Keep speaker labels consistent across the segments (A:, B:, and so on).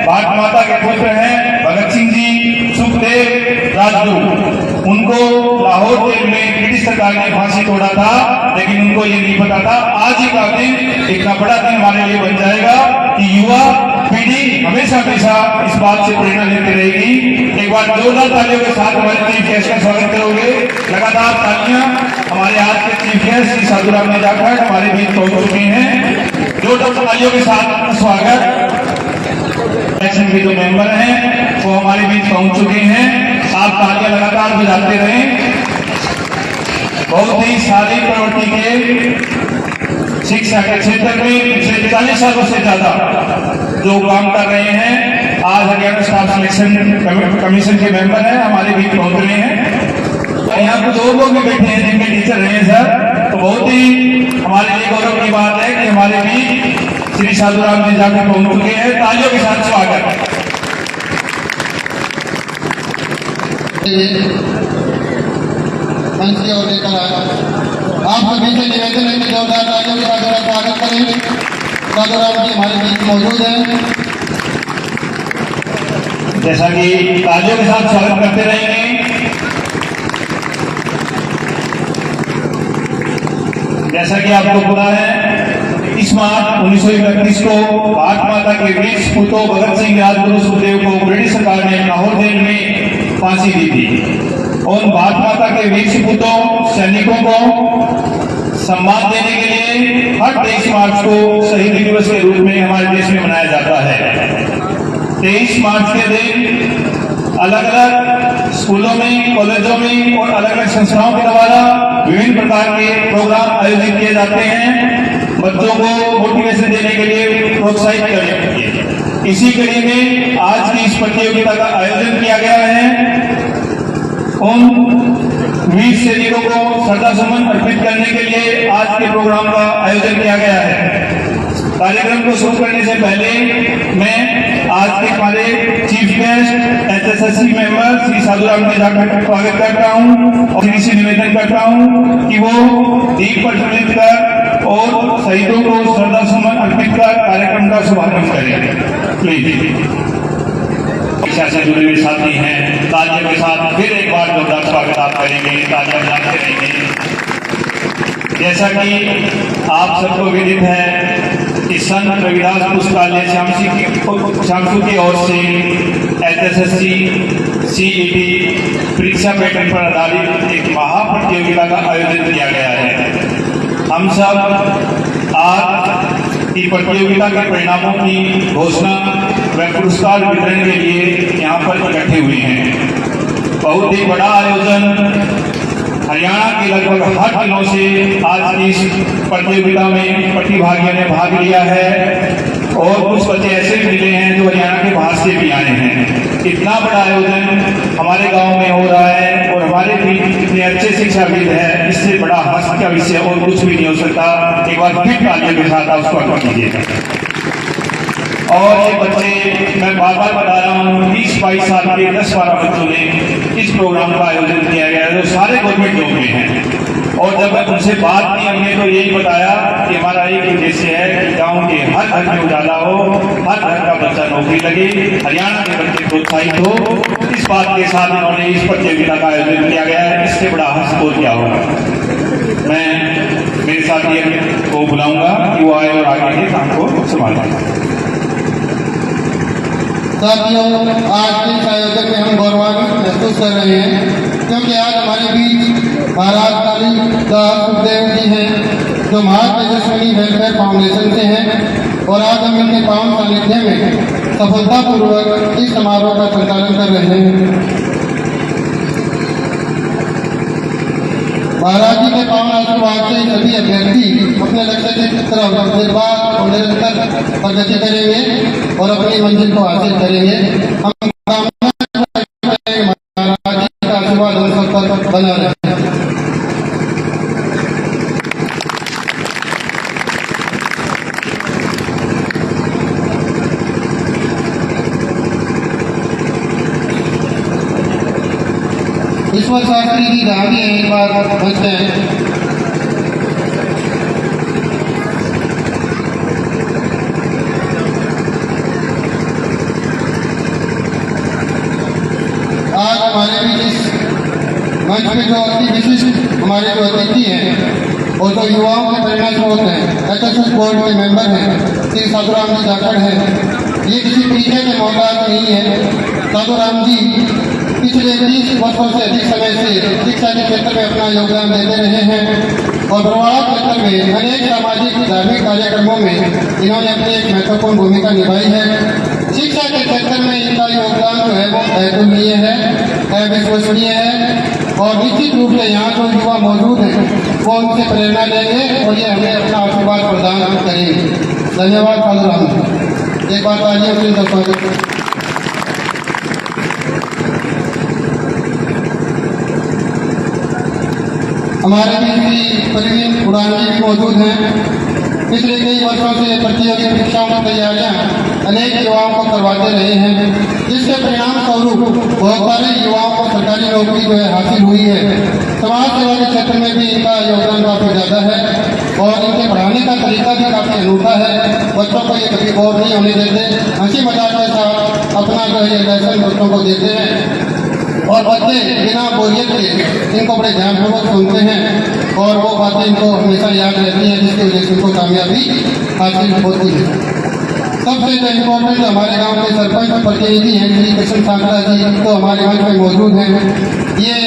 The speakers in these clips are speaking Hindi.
A: भारत माता के पुत्र हैं भगत सिंह जी, सुखदेव, राजगुरु। उनको लाहौर जेल में ब्रिटिश सरकार ने फांसी तोड़ा था, लेकिन उनको ये नहीं पता था आज ही का दिन इतना बड़ा दिन हमारे लिए बन जाएगा कि युवा पीढ़ी हमेशा हमेशा इस बात से प्रेरणा लेती रहेगी। एक बार जोरदार तालियों के साथ हमारे चीफ गेस्ट का स्वागत करोगे। लगातार तालियां हमारे आज के चीफ गेस्ट श्री साधुराम ने जाकर हमारे बीच पहुंच चुके हैं। जोरदार तालियों के साथ स्वागत। इलेक्शन के जो मेंबर हैं वो हमारे बीच पहुंच चुके हैं। आप तालियां लगातार बजाते रहें। बहुत ही सारी प्रवृत्ति के शिक्षा के क्षेत्र में पिछले 40 सालों से ज्यादा जो काम कर रहे हैं, आज हरियाणा स्टाफ सिलेक्शन कमीशन के मेंबर हैं, हमारे बीच पहुंच रहे हैं। यहाँ कुछ और लोग भी बैठे हैं जिनके टीचर रहे हैं सर, तो बहुत ही हमारे लिए गौरव की बात है कि हमारे बीच श्री साधुराम जी जाकर पहुंच चुके हैं। तालियों के साथ स्वागत।
B: मंच की ओर लेकर आप सभी से निवेदन है कि जोरदार तालियों के साथ स्वागत करें। साधुराम जी हमारे बीच मौजूद हैं।
A: जैसा कि तालियों के साथ स्वागत करते रहेंगे। जैसा कि आपको पता है, इस मार्च 1931 को भारत माता के वीर सपूतों भगत सिंह, राजगुरु, सुखदेव को ब्रिटिश सरकार ने लाहौर जेल में फांसी दी थी। और भारत माता के वीर सपूतों सैनिकों को सम्मान देने के लिए हर 23 मार्च को शहीद दिवस के रूप में हमारे देश में मनाया जाता है। 23 मार्च के दिन अलग अलग स्कूलों में, कॉलेजों में और अलग अलग संस्थाओं के द्वारा विभिन्न प्रकार के प्रोग्राम आयोजित किए जाते हैं, बच्चों को मोटिवेशन देने के लिए, प्रोत्साहित करने के लिए। इसी कड़ी में आज की इस प्रतियोगिता का आयोजन किया गया है। उन वीर सैनिकों को श्रद्धा सुमन अर्पित करने के लिए आज के प्रोग्राम का आयोजन किया गया है। कार्यक्रम को शुरू करने से पहले मैं आज के हमारे chief guest HSSC member Shri Sadhuram ji जाकर स्वागत करता हूं और इनसे निवेदन करता हूं कि वो दीप प्रज्वलित कर और शहीदों को श्रद्धा सुमन अर्पित कर कार्यक्रम का शुभारंभ करें। प्लीज शिक्षा से जुड़े हुए साथी हैं, तालियों के साथ फिर एक बार जोरदार स्वागत आप करेंगे, तालियां बजाते रहेंगे। जैसा कि आप सबको विदित है कि संत रविदास पुस्तकालय श्यामसू की ओर से एचएसएससी सीईटी परीक्षा पैटर्न पर आधारित एक महाप्रतियोगिता का आयोजन किया गया है। हम सब आज की प्रतियोगिता के परिणामों की घोषणा व पुरस्कार वितरण के लिए यहाँ पर इकट्ठे हुए हैं। बहुत ही बड़ा आयोजन, हरियाणा के लगभग हर जिलों से आज की इस प्रतियोगिता में प्रतिभागियों ने भाग लिया है और कुछ बच्चे ऐसे भी मिले हैं जो हरियाणा के बाहर से भी आए हैं। इतना बड़ा आयोजन हमारे गांव में हो रहा है और हमारे बीच इतने अच्छे शिक्षाविद हैं, इससे बड़ा हर्ष का विषय और कुछ भी नहीं हो सकता। एक बार फिर तालियों के साथ आप स्वागत कीजिएगा। और ये बच्चे, मैं बार बार बता रहा हूँ, 20-22 साल के 10-12 बच्चों ने इस प्रोग्राम का आयोजन किया गया है जो सारे गवर्नमेंट जॉब में हैं। और जब मैं उनसे बात की, हमने तो यही बताया कि हमारा एक उद्देश्य है कि गांव के हर घर में उजाला हो, हर घर का बच्चा नौकरी लगे, हरियाणा के बच्चे प्रोत्साहित हो। इस बात के साथ उन्होंने इस प्रतियोगिता का आयोजन किया गया है। इससे बड़ा हर्ष और क्या होगा। मैं मेरे साथी को बुलाऊंगा कि वो आए और आगे के काम को संभालें।
B: साथियों, आज के इस आयोजन में हम गौरवान्वित महसूस कर रहे हैं क्योंकि आज हमारे बीच महाराज कालीदास सुखदेव जी हैं जो महातेजस्विनी वेलफेयर फाउंडेशन से हैं और आज हम इनके पावन सानिध्य में सफलतापूर्वक इस समारोह का संचालन कर रहे हैं। महाराज जी के पावन आशीर्वाद से सभी अभ्यर्थी अपने लक्ष्य की तरफ निर्बाध और निरंतर प्रगति करेंगे और अपनी मंजिल को हासिल करेंगे। हम कामना करते हैं महाराज जी का आशीर्वाद हम सब पर बना रहे। ईश्वर शास्त्री जी जहाँ भी हैं, एक बार बचते हैं। हमारे बीच इस मंच में जो अति विशिष्ट हमारे जो अतिथि हैं और जो युवाओं के प्रेरणा स्रोत हैं, एचएसएस बोर्ड के मेंबर हैं, श्री साधुराम जी जाखड़ हैं। ये किसी पीछे के मोहताज नहीं है। साधुराम जी पिछले 30 वर्षों से अधिक समय से शिक्षा के क्षेत्र में अपना योगदान देते रहे हैं और प्रभाव क्षेत्र में अनेक सामाजिक धार्मिक कार्यक्रमों में इन्होंने अपनी एक महत्वपूर्ण भूमिका निभाई है। शिक्षा के क्षेत्र में इनका योगदान जो है वो अतुलनीय है, अविश्वसनीय है और निश्चित रूप से यहाँ जो युवा मौजूद हैं वो उनसे प्रेरणा लेंगे और ये हमें अपना आशीर्वाद प्रदान करेंगे। धन्यवाद साधुराम जी। एक बार तालियों से इनका स्वागत। हमारे बीच प्रवीण उड़ान जी भी मौजूद हैं। पिछले कई वर्षों से प्रतियोगी परीक्षाओं की तैयारियां अनेक युवाओं को करवाते रहे हैं, जिसके परिणाम स्वरूप बहुत सारे युवाओं को सरकारी नौकरी जो है हासिल हुई है। समाज सेवा के क्षेत्र में भी इनका योगदान काफ़ी ज़्यादा है और इनके पढ़ाने का तरीका भी काफ़ी अनूठा है। बच्चों को ये कभी बोर नहीं होने देते, हंसी मजाक के साथ अपना जो है लेसन बच्चों को देते हैं और बच्चे बिना बोरियत के इनको बड़े ध्यानपूर्वक सुनते हैं और वो बातें इनको हमेशा याद रहती हैं, जिसकी वजह से इनको कामयाबी हासिल होती है। सबसे जो इम्पोर्टेंट जो हमारे गांव के सरपंच प्रतिनिधि हैं श्री कृष्ण सांगरा जी, तो हमारे मंच में मौजूद हैं। ये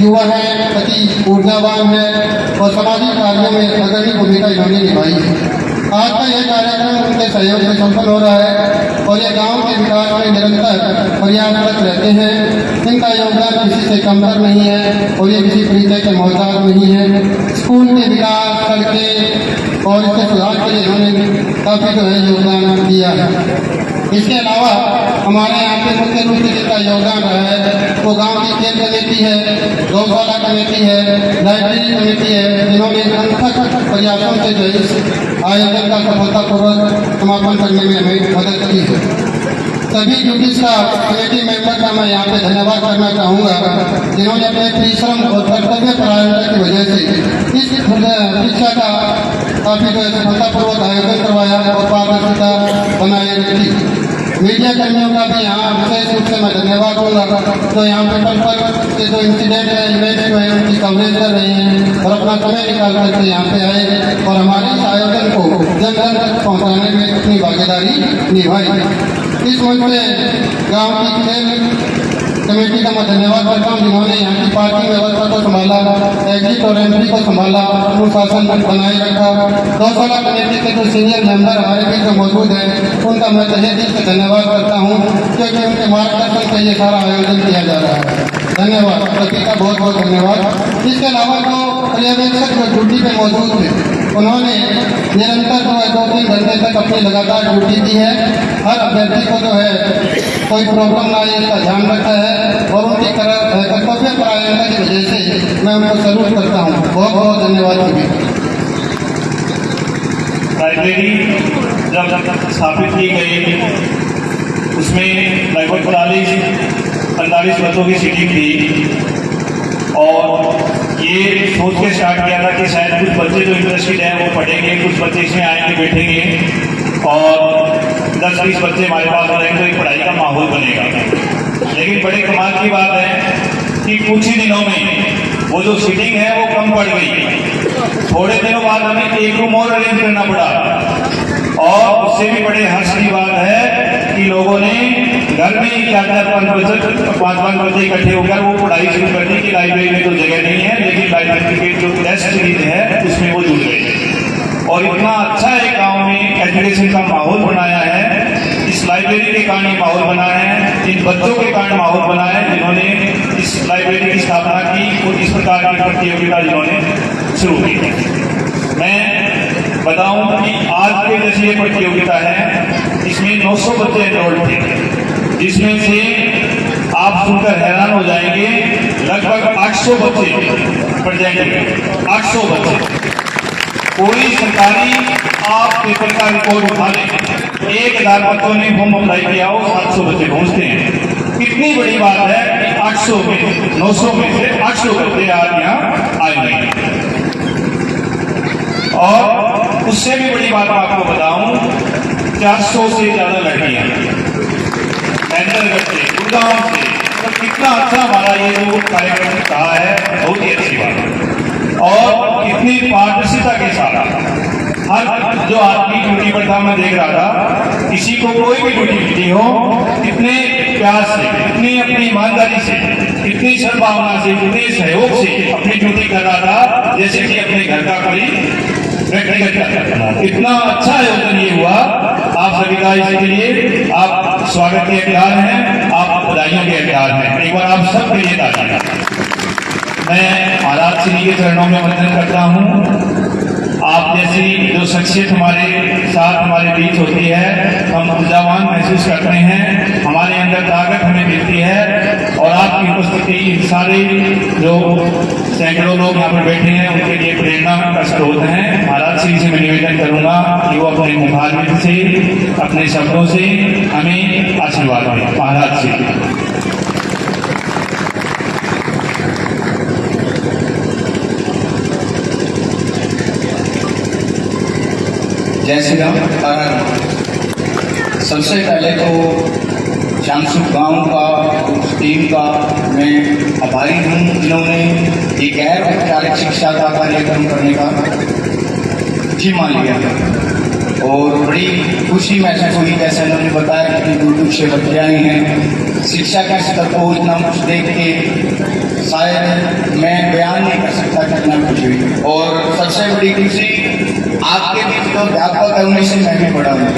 B: युवा हैं, अति ऊर्जावान है और सामाजिक कार्यों में अग्रणी भूमिका इन्होंने निभाई है। आज का यह कार्यक्रम उनके सहयोग से सफल हो रहा है और ये गांव के विकास में निरंतर प्रयासरत रहते हैं। इनका योगदान किसी से कमतर नहीं है और ये किसी परिचय के मोहताज नहीं है। स्कूल के विकास, सड़कें और इसके सुधार के लिए इन्होंने काफ़ी जो है योगदान दिया है। इसके अलावा हमारे यहाँ पे मुख्य रूप से जिसका योगदान रहा है वो गांव की खेल कमेटी है, गौशाला कमेटी है, लाइब्रेरी कमेटी है, जिन्होंने अनथक प्रयासों से जो इस आयोजन का सफलतापूर्वक समापन करने में हमें मदद की है। सभी ड्यूटीज का कमेटी मेंबर का मैं यहाँ पे धन्यवाद करना चाहूँगा, जिन्होंने अपने परिश्रम और कर्तव्य परायणता की वजह से इस परीक्षा का काफ़ी जो है सफलतापूर्वक आयोजन करवाया और पारदर्शिता बनाए रखी। मीडिया कर्मियों का भी यहाँ विशेष रूप से मैं धन्यवाद दूंगा, तो यहाँ पे पर के जो इंसिडेंट है, इवेंट जो है उनकी कवरेज कर रहे हैं और अपना समय निकाल करके यहाँ पे आए और हमारे इस आयोजन को जन जन तक पहुँचाने में अपनी भागीदारी निभाई। इस मंच से गाँव की खेल कमेटी का मैं धन्यवाद करता हूँ, जिन्होंने यहाँ की पार्किंग व्यवस्था को संभाला, एग्जिट और एंट्री को संभाला, अनुशासन बनाए रखा। गौशाला कमेटी के जो सीनियर मेंबर हमारे बीच जो मौजूद हैं उनका मैं तहे दिल से धन्यवाद करता हूँ, क्योंकि उनके मार्गदर्शन से ये सारा आयोजन किया जा रहा है। धन्यवाद, सभी का बहुत बहुत धन्यवाद। इसके अलावा जो पर्यवेक्षक जो ड्यूटी पे मौजूद थे, उन्होंने निरंतर जो है 2-3 घंटे तक अपनी लगातार ड्यूटी की है। हर अभ्यर्थी को जो है कोई प्रॉब्लम ना आए इसका ध्यान रखा है और उनकी कर्तव्य परायणता की वजह से मैं उनको सैल्यूट करता हूँ। बहुत बहुत धन्यवाद।
A: लाइब्रेरी जब स्थापित की गई उसमें लगभग 45 बच्चों की सीटिंग थी और ये सोच के स्टार्ट किया था कि शायद कुछ बच्चे जो इंटरेस्टेड हैं वो पढ़ेंगे, कुछ बच्चे इसमें आएंगे बैठेंगे और 10-20 बच्चे हमारे पास हो जाएंगे तो एक पढ़ाई का माहौल बनेगा। लेकिन बड़े कमाल की बात है कि कुछ ही दिनों में वो जो सीटिंग है वो कम पड़ गई। थोड़े दिनों बाद हमें एक रूम और अरेंज करना पड़ा और उससे भी बड़े हर्ष की बात है कि लोगों ने घर में ही 4-5 बच्चे इकट्ठे होकर वो पढ़ाई शुरू कर दी कि लाइब्रेरी में तो जगह नहीं है, लेकिन लाइब्रेरी के जो टेस्ट सीरीज है उसमें वो जुड़ गए और इतना अच्छा एक गाँव में एजुकेशन का माहौल बनाया है। इस लाइब्रेरी के कारण ये माहौल बना है, इन बच्चों के कारण माहौल बना है जिन्होंने इस लाइब्रेरी की स्थापना की और इस प्रकार की प्रतियोगिता जिन्होंने शुरू की। मैं बताऊं कि आज के जैसी ये प्रतियोगिता है, इसमें 900 बच्चे एनरोल्ड थे, जिसमें से आप सुनकर हैरान हो जाएंगे लगभग 800 बच्चे प्रेजेंट हुए। 800 बच्चे। कोई सरकारी आप पेपर का रिकॉर्ड उठा लें, 1000 बच्चों ने फॉर्म अप्लाई किया हो, 700 बच्चे पहुंचते हैं। कितनी बड़ी बात है कि 800 में 900 में से 800 बच्चे आज यहाँ आए हैं। और उससे भी बड़ी बात मैं आपको बताऊं, 400 से ज्यादा लड़कियां, गुड़गांव से, कितना अच्छा हमारा ये जो कार्यक्रम रहा है, बहुत ही अच्छी बात है। और कितनी पारदर्शिता के साथ हर जो आपकी ड्यूटी पर था, मैं देख रहा था, किसी को कोई भी ड्यूटी मिली हो, कितने प्यार से, कितनी अपनी ईमानदारी से, कितनी सद्भावना से, कितने सहयोग से अपनी ड्यूटी कर रहा था, जैसे कि अपने घर का कोई व्यक्तिगत। इतना अच्छा आयोजन ये हुआ। आप सभी का इसके लिए आप स्वागत के हकदार हैं, आप बधाइयों के हकदार हैं। एक बार आप सबके लिए तालियां। मैं महाराज श्री के चरणों में वंदन करता हूँ। आप जैसी जो शख्सियत हमारे साथ हमारे बीच होती है, हम ऊर्जावान महसूस करते हैं, हमारे अंदर ताकत हमें मिलती है। और आपकी उपस्थिति सारे जो सैकड़ों लोग यहाँ पर बैठे हैं, उनके लिए प्रेरणा का स्रोत है। महाराज श्री से मैं निवेदन करूंगा कि वो अपने मुखारबिंद से, अपने शब्दों से हमें आशीर्वाद दें। महाराज श्री।
C: जय श्री राम। सबसे पहले तो श्यामसुख गांव का उस टीम का मैं आभारी हूँ, जिन्होंने ये गैर औपचारिक शिक्षा का कार्यक्रम करने का जी मान लिया था। और बड़ी खुशी महसूस हुई, जैसे उन्होंने बताया कि दूर दूर से बच्चे आए हैं। शिक्षा के स्तर को इतना कुछ देख के शायद मैं बयान नहीं कर सकता कितना खुशी हुई। और सबसे बड़ी खुशी आपके बीच तो अध्यापक होने से मैं भी बड़ा हूँ।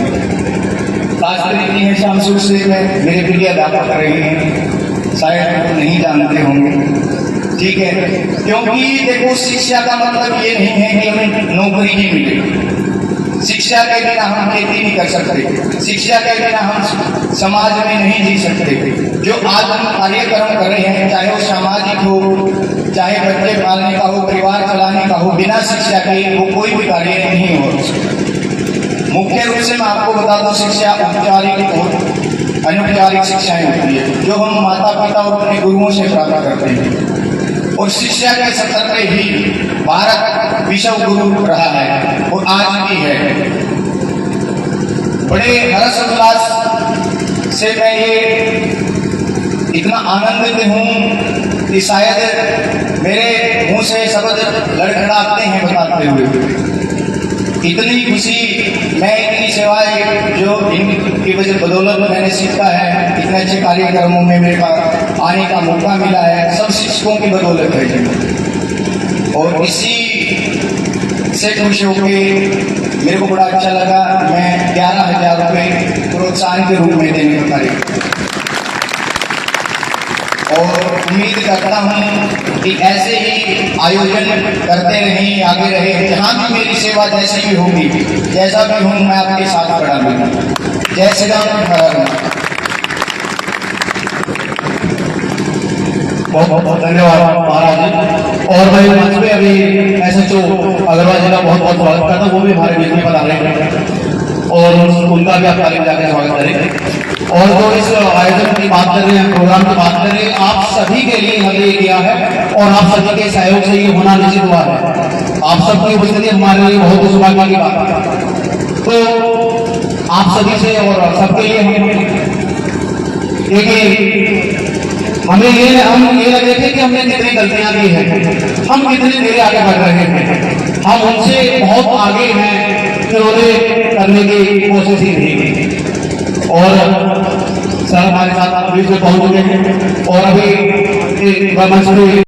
C: खासकर इतनी है शामसुख से मेरे प्रिय अध्यापक रहे हैं, शायद आप नहीं जानते होंगे, ठीक है। क्योंकि देखो, शिक्षा का मतलब ये नहीं है कि हमें नौकरी ही मिले। शिक्षा के बिना हम खेती नहीं कर सकते, शिक्षा के बिना हम समाज में नहीं जी सकते। जो आज हम कार्यक्रम कर रहे हैं, चाहे वो सामाजिक हो, चाहे बच्चे पालने का हो, परिवार चलाने का हो, बिना शिक्षा के वो कोई भी कार्य नहीं हो। मुख्य रूप से मैं आपको बता दूं, शिक्षा औपचारिक और अनौपचारिक शिक्षाएं होती है, जो हम माता पिता और अपने गुरुओं से प्राप्त करते हैं। और शिक्षा के स्तर पर ही भारत विश्व गुरु रहा है और आज भी है। बड़े हर्ष उल्लास से मैं ये इतना आनंदित हूँ कि शायद मेरे मुंह से शब्द लड़खड़ाते हैं बताते हुए। इतनी खुशी, मैं इतनी सेवाएं जो इनकी वजह बदौलत मैंने सीखा है, इतने अच्छे कार्यक्रमों में मेरे पास आने का मौका मिला है, सब शिक्षकों की बदौलत है। और इसी से खुश होके मेरे को बड़ा अच्छा लगा। मैं 11,000 रुपये प्रोत्साहन के रूप में देने का कार्य और उम्मीद करता हूँ कि ऐसे ही आयोजन करते रहें, आगे रहे। जहाँ भी मेरी सेवा जैसी भी होगी, जैसा भी हूँ, मैं आपके साथ खड़ा हूँ। जय श्री राम।
D: बहुत बहुत धन्यवाद महाराज जी। और मैं मंच पे अभी SHO अग्रवाल जी का बहुत बहुत स्वागत करता हूँ। वो भी हमारे बीच में बता रहे हैं और उनका भी आप तारीफ जाकर स्वागत करें। और जो इस आयोजन की बात कर रहे हैं, प्रोग्राम की बात कर रहे हैं, आप सभी के लिए हमने ये किया है और आप सभी के सहयोग से ये होना निश्चित हुआ है। आप सबकी उपस्थिति हमारे लिए बहुत सौभाग्य की बात है। तो आप सभी से और सबके लिए हम ये लगे थे कि हमने कितनी गलतियां की हैं, हम कितने देर आगे बढ़ रहे हैं, हम उनसे बहुत आगे हैं जिन्होंने करने की कोशिश ही नहीं की। और सर हमारे साथ बीच में पहुंच चुके हैं और अभी मंच में